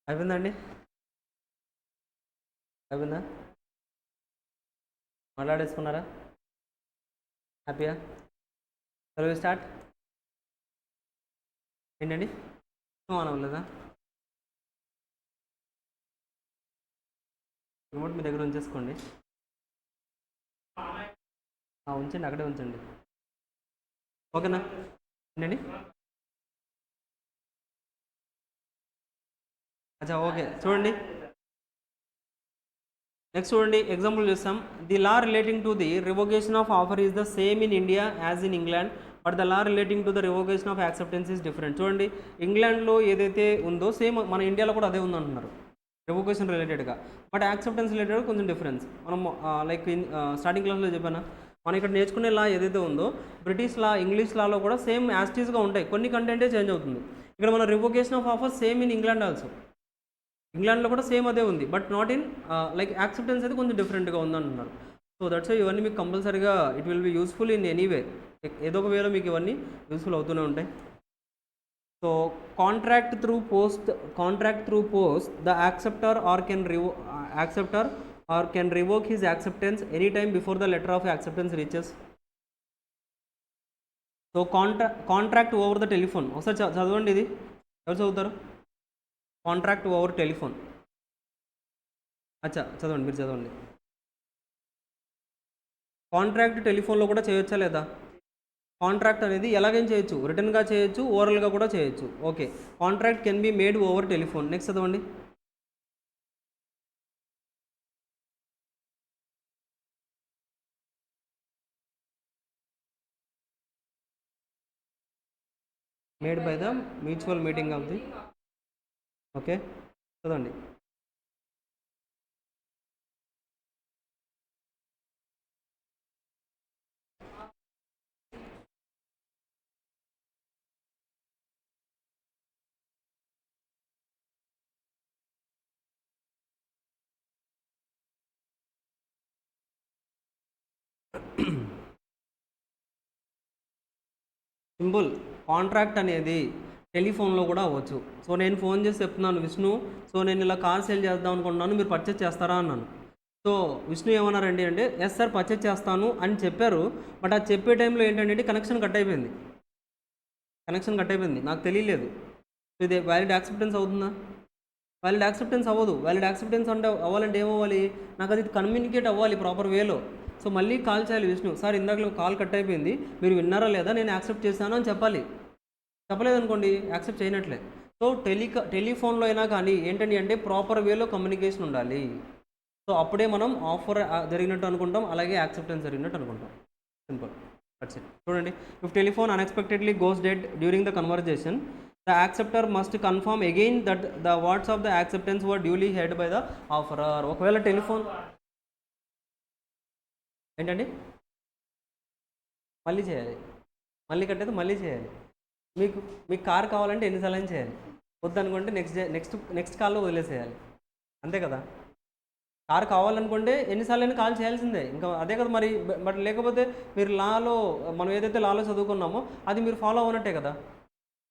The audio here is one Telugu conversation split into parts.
అయిపోయిందండి. అయిపోయిందా? మాట్లాడేసుకున్నారా? హ్యాపీయా? చలో స్టార్ట్. ఏంటండి? ఆన్ అవ్వలేదా? రిమోట్ మీ దగ్గర ఉంచేసుకోండి. ఉంచండి, అక్కడే ఉంచండి. ఓకేనా? ఏంటండి? అచ్చా, ఓకే. చూడండి, నెక్స్ట్ చూడండి, ఎగ్జాంపుల్ చూస్తాం. The law relating to the revocation of offer is the same in India as in England, but the law relating to the revocation of acceptance is different. చూడండి, ఇంగ్లాండ్లో ఏదైతే ఉందో సేమ్ మన ఇండియాలో కూడా అదే ఉందంటున్నారు రివోకేషన్ రిలేటెడ్గా, బట్ యాక్సెప్టెన్స్ రిలేటెడ్ కొంచెం డిఫరెన్స్. మనం లైక్ స్టార్టింగ్ క్లాస్లో చెప్పాను, మనం ఇక్కడ నేర్చుకునే లా ఏదైతే ఉందో బ్రిటిష్ లా, ఇంగ్లీష్ లాలో కూడా సేమ్ యాస్టీస్గా ఉంటాయి, కొన్ని కంటెంటే చేంజ్ అవుతుంది. ఇక్కడ మన revocation of offer same in England also, ఇంగ్లాండ్లో కూడా సేమ్ అదే ఉంది, but not in like acceptance అయితే కొంచెం డిఫరెంట్గా ఉందంటున్నారు. సో దట్స్ ఇవన్నీ మీకు కంపల్సరీగా it will be useful in anyway, ఏదో ఒక వేలో మీకు ఇవన్నీ యూస్ఫుల్ అవుతూనే ఉంటాయి. So contract through post the acceptor are can revoke his acceptance any time before the letter of acceptance reaches. So contract over the telephone, ఒకసారి చదవండి, ఇది ఎవరు చదువుతారు? Contract over telephone. అచ్చా, చదవండి, మీరు చదవండి. కాంట్రాక్ట్ టెలిఫోన్లో కూడా చేయొచ్చా లేదా? కాంట్రాక్ట్ అనేది ఎలాగైనా చేయొచ్చు, రిటర్న్గా చేయొచ్చు, ఓరల్గా కూడా చేయొచ్చు. Okay, contract can be made over telephone. Next చదవండి. Made by the mutual meeting of the. Okay, చదవండి. సింపుల్, కాంట్రాక్ట్ అనేది టెలిఫోన్లో కూడా అవ్వచ్చు. సో నేను ఫోన్ చేసి చెప్తున్నాను, విష్ణు, సో నేను ఇలా కార్ సేల్ చేద్దాం అనుకుంటున్నాను, మీరు పర్చేస్ చేస్తారా అన్నాను. సో విష్ణు ఏమన్నారండి అంటే, ఎస్ సార్ పర్చేస్ చేస్తాను అని చెప్పారు. బట్ ఆ చెప్పే టైంలో ఏంటంటే కనెక్షన్ కట్ అయిపోయింది, నాకు తెలియలేదు. సో ఇది వ్యాలిడ్ యాక్సెప్టెన్స్ అవుతుందా? వ్యాలిడ్ యాక్సెప్టెన్స్ అవ్వదు. వ్యాలిడ్ యాక్సెప్టెన్స్ అంటే అవ్వాలంటే ఏమవ్వాలి, నాకు అది కమ్యూనికేట్ అవ్వాలి ప్రాపర్ వేలో. సో మళ్ళీ కాల్ చేయాలి, విష్ణు సార్ ఇందాక కాల్ కట్ అయిపోయింది, మీరు విన్నారా లేదా, నేను యాక్సెప్ట్ చేశాను అని చెప్పాలి. చెప్పలేదనుకోండి, యాక్సెప్ట్ చేయనట్లే. సో టెలిఫోన్లో అయినా కానీ ఏంటండి అంటే ప్రాపర్ వేలో కమ్యూనికేషన్ ఉండాలి. సో అప్పుడే మనం ఆఫర్ జరిగినట్టు అనుకుంటాం, అలాగే యాక్సెప్టెన్స్ జరిగినట్టు అనుకుంటాం. Simple, that's it. చూడండి, if telephone unexpectedly goes dead during the conversation, the acceptor must confirm again that the words of the acceptance were duly heard by the offerer. ఒకవేళ టెలిఫోన్ ఏంటండి మళ్ళీ చేయాలి, మళ్ళీ కట్టేది మళ్ళీ చేయాలి. మీకు కార్ కావాలంటే ఎన్నిసార్లు అయినా చేయాలి, వద్దనుకుంటే నెక్స్ట్ కాల్లో వదిలేసేయాలి, అంతే కదా. కార్ కావాలనుకుంటే ఎన్నిసార్లు అయినా కాల్ చేయాల్సిందే, ఇంకా అదే కదా మరి. బట్ లేకపోతే మీరు లాలో, మనం ఏదైతే లాలో చదువుకున్నామో అది మీరు ఫాలో అవ్వనట్టే కదా.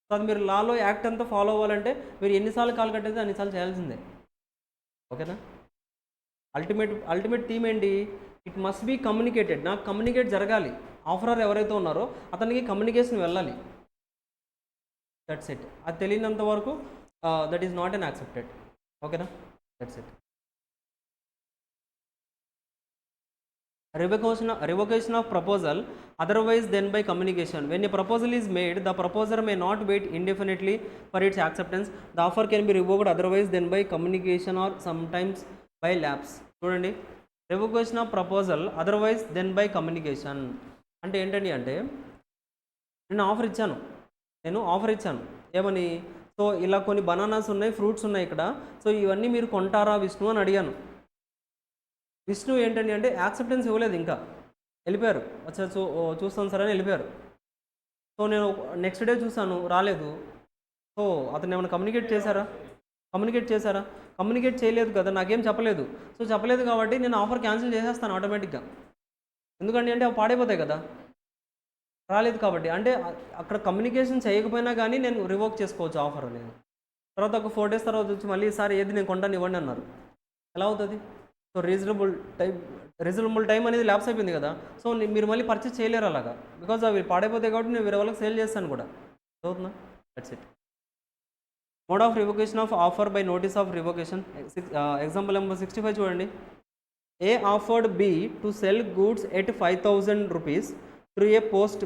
సో అది మీరు లాలో యాక్ట్ అంతా ఫాలో అవ్వాలంటే మీరు ఎన్నిసార్లు కాల్ కట్టేది అన్నిసార్లు చేయాల్సిందే. ఓకేనా? అల్టిమేట్ థీమ్ ఏంటి? It must be communicated. నాకు కమ్యూనికేట్ జరగాలి, ఆఫరర్ ఎవరైతే ఉన్నారో అతనికి కమ్యూనికేషన్ వెళ్ళాలి. That's it. అది తెలియనంత వరకు that is not unaccepted. ఓకేనా? That's it. Revocation of proposal otherwise than by communication. When a proposal is made, the proposer may not wait indefinitely for its acceptance. The offer can be revoked otherwise than by communication or sometimes by lapse. చూడండి, revocation of proposal otherwise then by communication అంటే ఏంటండి అంటే, నేను ఆఫర్ ఇచ్చాను ఏమని, సో ఇలా కొన్ని బనానాస్ ఉన్నాయి, ఫ్రూట్స్ ఉన్నాయి ఇక్కడ, సో ఇవన్నీ మీరు కొంటారా విష్ణు అని అడిగాను. విష్ణు ఏంటండి అంటే యాక్సెప్టెన్స్ ఇవ్వలేదు, ఇంకా వెళ్ళిపోయారు. వచ్చా చూస్తాను సరే అని వెళ్ళిపోయారు. సో నేను నెక్స్ట్ డే చూసాను, రాలేదు. సో అతను ఏమైనా కమ్యూనికేట్ చేశారా? కమ్యూనికేట్ చేయలేదు కదా, నాకేం చెప్పలేదు. సో చెప్పలేదు కాబట్టి నేను ఆఫర్ క్యాన్సిల్ చేసేస్తాను ఆటోమేటిక్గా. ఎందుకంటే అంటే అవి పాడైపోతాయి కదా, రాలేదు కాబట్టి. అంటే అక్కడ కమ్యూనికేషన్ చేయకపోయినా కానీ నేను రివోక్ చేసుకోవచ్చు ఆఫర్ అనేది. తర్వాత ఒక 4 డేస్ తర్వాత వచ్చి మళ్ళీ ఈసారి ఏది నేను కొంటాను ఇవ్వండి అన్నారు. ఎలా అవుతుంది? సో రీజనబుల్ టైం అనేది ల్యాప్స్ అయిపోయింది కదా. సో మీరు మళ్ళీ పర్చేస్ చేయలేరు అలాగా, బికాజ్ అవి పాడైపోతాయి కాబట్టి నేను వేరే వాళ్ళకి సేల్ చేస్తాను కూడా. అవుతుందా? That's it. Mode of revocation of offer buy notice of revocation. Example number 65 చూడండి. A offered B to sell goods at 5,000 rupees through a post,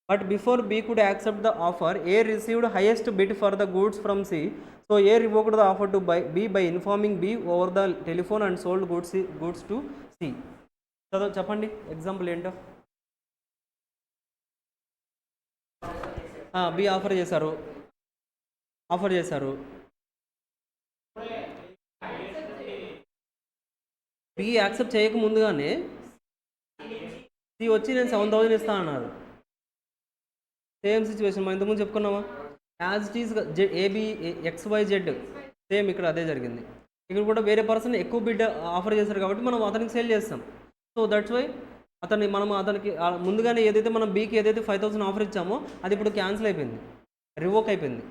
but before B could accept the offer, A received highest bid for the goods from C. So A revoked the offer to B by informing B over the telephone and sold goods to C. చదవ చెప్పండి ఎగ్జాంపుల్ ఏంటో. బి ఆఫర్ చేశారు. బి యాక్సెప్ట్ చేయక ముందుగానే సి వచ్చి నేను 7,000 ఇస్తాను అన్నారు. సేమ్ సిచ్యువేషన్ మనం ఇంతకుముందు చెప్పుకున్నామా, as it is A B XYZ same ఇక్కడ అదే జరిగింది. ఇక్కడ కూడా వేరే పర్సన్ ఎక్కువ బిడ్ ఆఫర్ చేశారు కాబట్టి మనం అతనికి సేల్ చేస్తాం. సో దట్స్ వై అతనికి ముందుగానే ఏదైతే మనం బీకి ఏదైతే 5,000 ఆఫర్ ఇచ్చామో అది ఇప్పుడు క్యాన్సిల్ అయిపోయింది, రివోక్ అయిపోయింది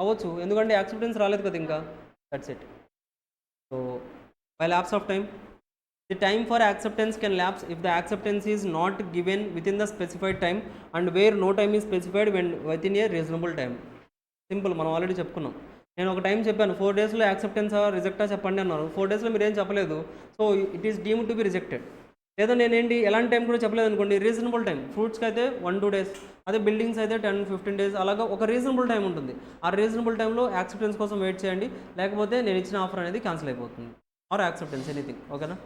అవ్వచ్చు, ఎందుకంటే యాక్సెప్టెన్స్ రాలేదు కదా ఇంకా. That's it. So by lapse of time, the time for acceptance can lapse if the acceptance is not given within the specified time and where no time is specified when within a reasonable time. Simple, మనం ఆల్రెడీ చెప్పుకున్నాం. నేను ఒక టైం చెప్పాను, 4 డేస్లో యాక్సెప్టెన్సా రిజెక్టా చెప్పండి అన్నారు. 4 డేస్లో మీరు ఏం చెప్పలేదు, so it is deemed to be rejected. లేదా నేనేంటి ఎలాంటి టైం కూడా చెప్పలేదు అనుకోండి, రీజనబుల్ టైం. ఫ్రూట్స్కి అయితే 1-2 డేస్, అదే బిల్డింగ్స్ అయితే 10-15 డేస్, అలాగా ఒక రీజనబుల్ టైం ఉంటుంది. ఆ రీజనబుల్ టైంలో యాక్సెప్టెన్స్ కోసం వెయిట్ చేయండి, లేకపోతే నేను ఇచ్చిన ఆఫర్ అనేది క్యాన్సిల్ అయిపోతుంది, ఆర్ యాక్సెప్టెన్స్ ఎనీథింగ్. ఓకేనా?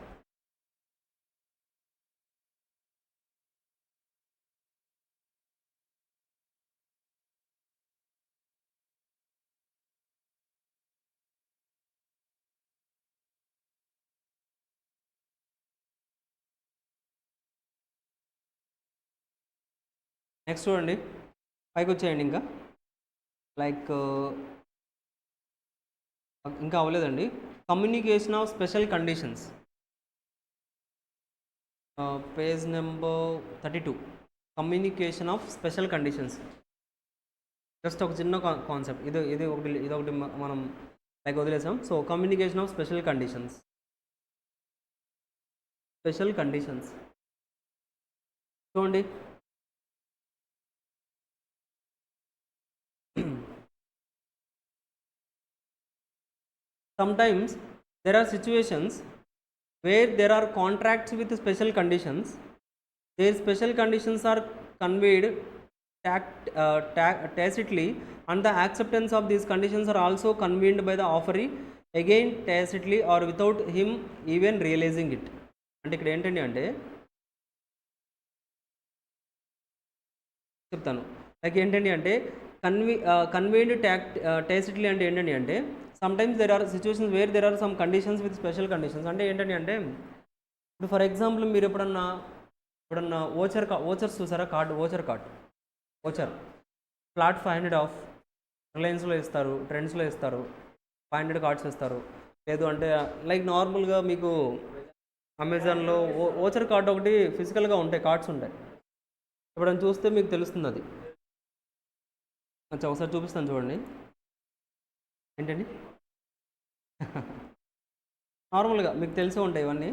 నెక్స్ట్ చూడండి, పైకి వచ్చేయండి. ఇంకా అవ్వలేదండి. Communication of special conditions, page number 32. Communication of special conditions. Just ఒక చిన్న కాన్సెప్ట్, ఇదొకటి మనం వదిలేసాం. So communication of special conditions చూడండి. Sometimes there are situations where there are contracts with special conditions. Their special conditions are conveyed tacitly, and the acceptance of these conditions are also convened by the offeree, again tacitly or without him even realizing it. అంటే ఇక్కడ ఏంటండి అంటే చెప్తాను. ఏంటండి అంటే కన్వీన్డ్ tacitly అంటే ఏంటండి అంటే sometimes there are situations where there are some conditions with special conditions. అంటే ఏంటంటే ఇప్పుడు ఫర్ ఎగ్జాంపుల్ మీరు ఎప్పుడన్నా ఓచర్స్ చూసారా? ఓచర్ ఫ్లాట్ 500 ఆఫ్, రిలయన్స్లో ఇస్తారు, ట్రెండ్స్లో ఇస్తారు, 500 కార్డ్స్ ఇస్తారు. లేదు అంటే నార్మల్గా మీకు అమెజాన్లో ఓచర్ కార్డ్ ఒకటి ఫిజికల్గా ఉంటాయి, కార్డ్స్ ఉంటాయి. ఎప్పుడైనా చూస్తే మీకు తెలుస్తుంది అది. ఒకసారి చూపిస్తాను చూడండి. ఏంటండి నార్మల్గా మీకు తెలిసే ఉంటాయి ఇవన్నీ.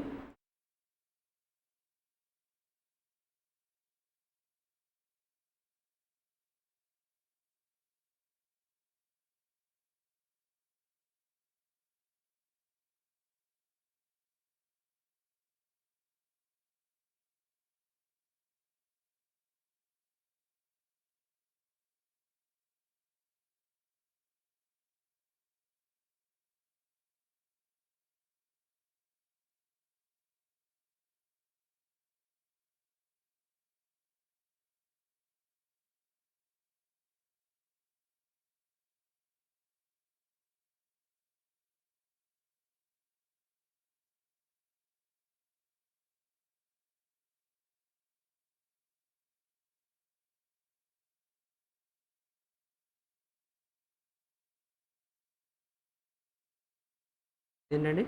ఏంటండి?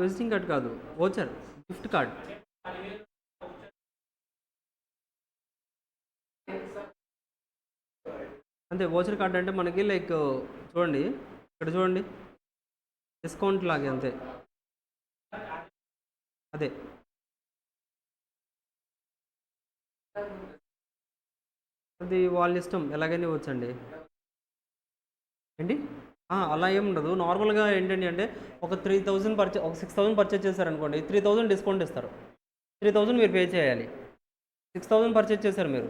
విజిటింగ్ కార్డ్ కాదు, ఓచర్, గిఫ్ట్ కార్డ్. అంతే. వోచర్ కార్డ్ అంటే మనకి లైక్ చూడండి, ఇక్కడ చూడండి డిస్కౌంట్ లాగే అంతే. అదే అది వాళ్ళ ఇష్టం, ఎలాగైనా ఇవ్వచ్చండి. ఏంటి? అలా ఏమి ఉండదు. నార్మల్గా ఏంటండి అంటే ఒక 3000 ఒక 6000 పర్చేజ్ చేశారనుకోండి, 3000 డిస్కౌంట్ ఇస్తారు. 3000 మీరు పే చేయాలి. 6000 పర్చేజ్ చేశారు మీరు,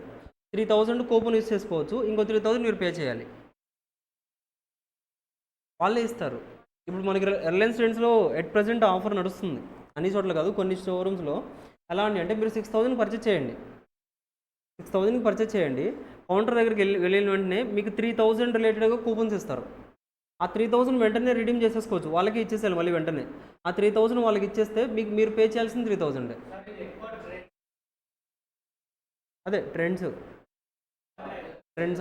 3000 కూపన్ యూస్ చేసుకోవచ్చు, ఇంకో 3000 మీరు పే చేయాలి. వాళ్ళే ఇస్తారు. ఇప్పుడు మనకి రిలయన్స్ ట్రెండ్స్లో ఎట్ ప్రెజెంట్ ఆఫర్ నడుస్తుంది, అన్ని చోట్ల కాదు, కొన్ని షోరూమ్స్లో. ఎలా అండి అంటే మీరు 6000 పర్చేజ్ చేయండి, 6000కి పర్చేజ్ చేయండి, కౌంటర్ దగ్గరికి వెళ్ళిన వెంటనే మీకు 3000 రిలేటెడ్గా కూపన్స్ ఇస్తారు. ఆ 3000 వెంటనే రిడీమ్ చేసేసుకోవచ్చు, వాళ్ళకి ఇచ్చేసేయాలి మళ్ళీ వెంటనే. ఆ 3000 వాళ్ళకి ఇచ్చేస్తే మీకు మీరు పే చేయాల్సింది 3000. అదే ట్రెండ్స్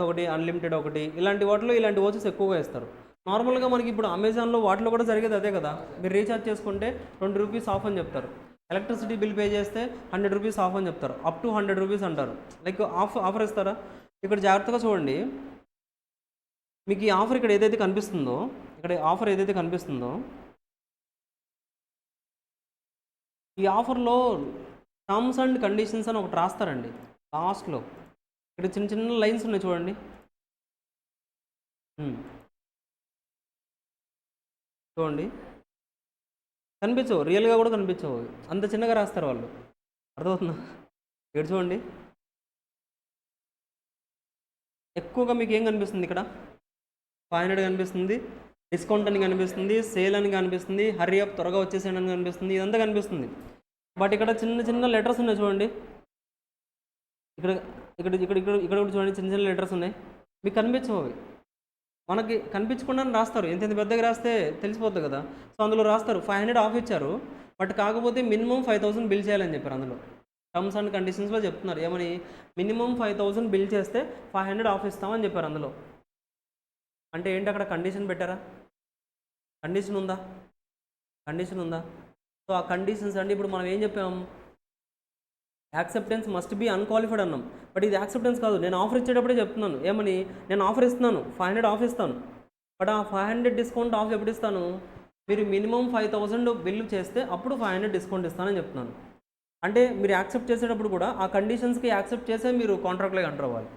ఒకటి, అన్లిమిటెడ్ ఒకటి, ఇలాంటి వాటిలో ఇలాంటి వాచెస్ ఎక్కువగా ఇస్తారు. నార్మల్గా మనకి ఇప్పుడు అమెజాన్లో వాటిలో కూడా జరిగేది అదే కదా. మీరు రీఛార్జ్ చేసుకుంటే 20 రూపీస్ ఆఫ్ అని చెప్తారు, ఎలక్ట్రిసిటీ బిల్ పే చేస్తే 100 రూపీస్ ఆఫ్ అని చెప్తారు, అప్ టు 100 రూపీస్ అంటారు. లైక్ ఆఫర్ ఇస్తారా? ఇక్కడ జాగ్రత్తగా చూడండి, మీకు ఈ ఆఫర్ ఇక్కడ ఏదైతే కనిపిస్తుందో, ఈ ఆఫర్లో టర్మ్స్ అండ్ కండిషన్స్ అని ఒకటి రాస్తారండి లాస్ట్లో. ఇక్కడ చిన్న చిన్న లైన్స్ ఉన్నాయి చూడండి. చూడండి కనిపించవు, రియల్గా కూడా కనిపించవు, అంత చిన్నగా రాస్తారు వాళ్ళు. అర్థమవుతుందా? ఇక్కడ చూడండి, ఎక్కువగా మీకు ఏం కనిపిస్తుంది ఇక్కడ? 500 కనిపిస్తుంది, డిస్కౌంట్ అని కనిపిస్తుంది, సేల్ అని కనిపిస్తుంది, హరీ అప్ త్వరగా వచ్చేసేయండి అని కనిపిస్తుంది, ఇదంతా కనిపిస్తుంది. బట్ ఇక్కడ చిన్న చిన్న లెటర్స్ ఉన్నాయి చూడండి, ఇక్కడ ఇక్కడ ఇక్కడ ఇక్కడ ఇక్కడ కూడా చూడండి, చిన్న చిన్న లెటర్స్ ఉన్నాయి, మీకు కనిపించవు అవి. మనకి కనిపించకుండా రాస్తారు, ఎంత పెద్దగా రాస్తే తెలిసిపోతుంది కదా. సో అందులో రాస్తారు 500 ఆఫ్ ఇచ్చారు, బట్ కాకపోతే మినిమం 5000 బిల్ చేయాలని చెప్పారు. అందులో టర్మ్స్ అండ్ కండిషన్స్లో చెప్తున్నారు ఏమని, మినిమం 5000 బిల్ చేస్తే 500 ఆఫ్ ఇస్తామని చెప్పారు అందులో. అంటే ఏంటి, అక్కడ కండిషన్ పెట్టారా? కండిషన్ ఉందా? సో ఆ కండిషన్స్ అంటే ఇప్పుడు మనం ఏం చెప్పాం, యాక్సెప్టెన్స్ మస్ట్ బీ అన్క్వాలిఫైడ్ అన్నాం. బట్ ఇది యాక్సెప్టెన్స్ కాదు, నేను ఆఫర్ ఇచ్చేటప్పుడే చెప్తున్నాను ఏమని, నేను ఆఫర్ ఇస్తున్నాను 500 ఆఫ్ ఇస్తాను, బట్ ఆ 500 డిస్కౌంట్ ఆఫ్ ఎప్పుడు ఇస్తాను, మీరు మినిమం 5000 బిల్లు చేస్తే అప్పుడు 500 డిస్కౌంట్ ఇస్తానని చెప్తున్నాను. అంటే మీరు యాక్సెప్ట్ చేసేటప్పుడు కూడా ఆ కండిషన్స్కి యాక్సెప్ట్ చేసే మీరు కాంట్రాక్ట్లోకి ఎంటర్ అవ్వాలి.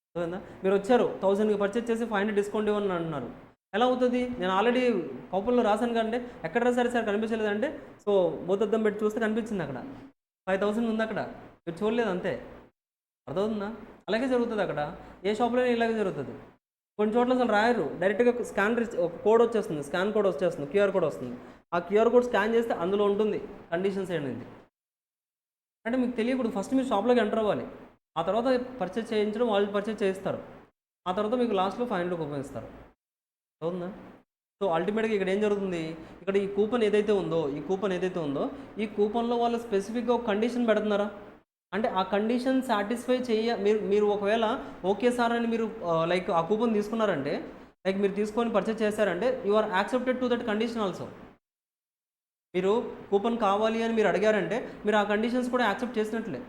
అర్థమైందా? మీరు వచ్చారు 1000కి పర్చేస్ చేసి 500 డిస్కౌంట్ ఇవ్వని అంటున్నారు, ఎలా అవుతుంది? నేను ఆల్రెడీ కౌపన్లో రాశాను కంటే ఎక్కడ రాశారు సార్ కనిపించలేదంటే, సో బోతద్దం పెట్టి చూస్తే కనిపించింది, అక్కడ 5000 ఉంది, అక్కడ మీరు చూడలేదు అంతే. అర్థమవుతుందా? అలాగే జరుగుతుంది అక్కడ, ఏ షాప్లోనే ఇలాగే జరుగుతుంది. కొన్ని చోట్ల అసలు రాయరు, డైరెక్ట్గా ఒక కోడ్ వచ్చేస్తుంది, స్కాన్ కోడ్ వచ్చేస్తుంది, క్యూఆర్ కోడ్ వస్తుంది, ఆ క్యూఆర్ కోడ్ స్కాన్ చేస్తే అందులో ఉంటుంది కండిషన్స్ ఏంటి. అంటే మీకు తెలియకూడదు, ఫస్ట్ మీరు షాప్లోకి ఎంటర్ అవ్వాలి, ఆ తర్వాత పర్చేస్ చేయించడం వాళ్ళు పర్చేస్ చేయిస్తారు, ఆ తర్వాత మీకు లాస్ట్లో 500 కూపన్ ఇస్తారు. అవుతుందా? సో అల్టిమేట్గా ఇక్కడ ఏం జరుగుతుంది, ఇక్కడ ఈ కూపన్ ఏదైతే ఉందో, ఈ కూపన్లో వాళ్ళు స్పెసిఫిక్గా ఒక కండిషన్ పెడుతున్నారా అంటే ఆ కండిషన్ సాటిస్ఫై మీరు ఒకవేళ ఓకే సార్ అని మీరు లైక్ ఆ కూపన్ తీసుకున్నారంటే, లైక్ మీరు తీసుకొని పర్చేస్ చేశారంటే you are accepted to that condition also. మీరు కూపన్ కావాలి అని మీరు అడిగారంటే మీరు ఆ కండిషన్స్ కూడా యాక్సెప్ట్ చేసినట్లే,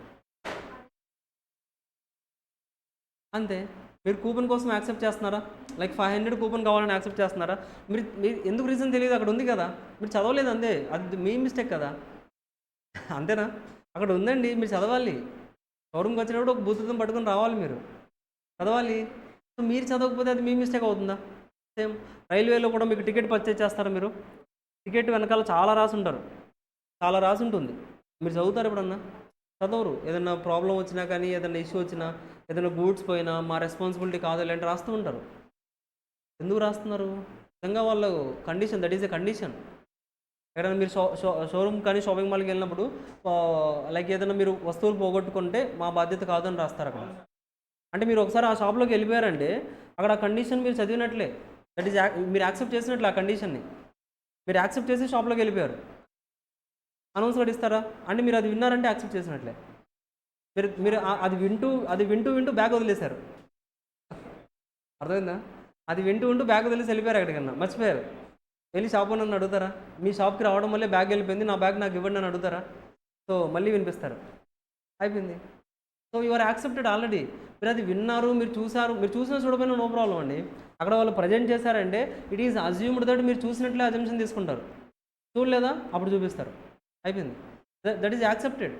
అంతే. మీరు కూపన్ కోసం యాక్సెప్ట్ చేస్తున్నారా? లైక్ 500 కూపన్ కావాలని యాక్సెప్ట్ చేస్తున్నారా? మీరు ఎందుకు రీజన్ తెలియదు, అక్కడ ఉంది కదా, మీరు చదవలేదు అంతే, అది మీ మిస్టేక్ కదా, అంతేనా? అక్కడ ఉందండి, మీరు చదవాలి. షోరూమ్కి వచ్చినప్పుడు ఒక బూతుతం పట్టుకొని రావాలి, మీరు చదవాలి. సో మీరు చదవకపోతే అది మీ మిస్టేక్ అవుతుందా? సేమ్ రైల్వేలో కూడా మీకు టికెట్ పర్చేజ్ చేస్తారా? మీరు టికెట్ వెనకాల చాలా రాసి ఉంటుంది, మీరు చదువుతారు ఎప్పుడన్నా? చదవరు. ఏదైనా ప్రాబ్లం వచ్చినా కానీ, ఏదైనా ఇష్యూ వచ్చినా, ఏదైనా గూడ్స్ పోయినా మా రెస్పాన్సిబిలిటీ కాదు ఇలాంటి రాస్తూ ఉంటారు. ఎందుకు రాస్తున్నారు? నిజంగా వాళ్ళ condition, that is a condition. ఎక్కడైనా మీరు షోరూమ్ కానీ షాపింగ్ మాల్కి వెళ్ళినప్పుడు లైక్ ఏదైనా మీరు వస్తువులు పోగొట్టుకుంటే మా బాధ్యత కాదని రాస్తారు అక్కడ. అంటే మీరు ఒకసారి ఆ షాప్లోకి వెళ్ళిపోయారంటే అక్కడ ఆ కండిషన్ మీరు చదివినట్లే, దట్ ఈస్ మీరు యాక్సెప్ట్ చేసినట్లే, ఆ కండిషన్ని మీరు యాక్సెప్ట్ చేసి షాప్లోకి వెళ్ళిపోయారు. అనౌన్స్ కూడా ఇస్తారా అంటే మీరు అది విన్నారంటే యాక్సెప్ట్ చేసినట్లే. మీరు అది వింటూ బ్యాగ్ వదిలేశారు, అర్థమైందా? అది వింటూ బ్యాగ్ వదిలేసి వెళ్ళిపోయారు, ఎక్కడికన్నా మర్చిపోయారు. వెళ్ళి షాప్ నన్ను అడుగుతారా? మీ షాప్కి రావడం వల్లే బ్యాగ్ వెళ్ళిపోయింది, నా బ్యాగ్ నాకు ఇవ్వండి అని అడుగుతారా? సో మళ్ళీ వినిపిస్తారు, అయిపోయింది. So you are accepted already. మీరు అది విన్నారు, మీరు చూసారు, మీరు చూసినా చూడకపోయినా నో ప్రాబ్లం అండి. అక్కడ వాళ్ళు ప్రజెంట్ చేశారంటే ఇట్ ఈస్ అజ్యూమ్డ్ దట్ మీరు చూసినట్లే అజంప్షన్ తీసుకుంటారు. చూడలేదా అప్పుడు చూపిస్తారు, అయిపోయింది. That is accepted.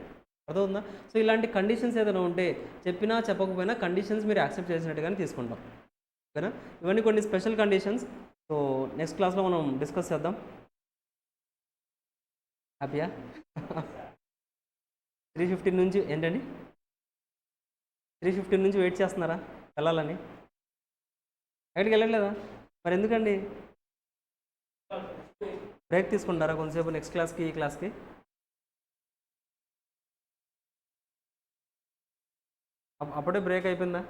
అర్థమవుతుందా? సో ఇలాంటి కండిషన్స్ ఏదైనా ఉంటే చెప్పినా చెప్పకపోయినా కండిషన్స్ మీరు యాక్సెప్ట్ చేసినట్టుగానే తీసుకుంటాం. ఓకేనా? ఇవన్నీ కొన్ని స్పెషల్ కండిషన్స్. సో నెక్స్ట్ క్లాస్లో మనం డిస్కస్ చేద్దాం. హ్యాపీయా? 3:15 నుంచి ఏంటండి? 3:15 నుంచి వెయిట్ చేస్తున్నారా వెళ్ళాలని? ఎక్కడికి వెళ్ళట్లేదా? మరి ఎందుకండి? బ్రేక్ తీసుకుంటారా కొంతసేపు నెక్స్ట్ క్లాస్కి ఈ క్లాస్కి? అప్పుడే బ్రేక్ అయిపోయిందా?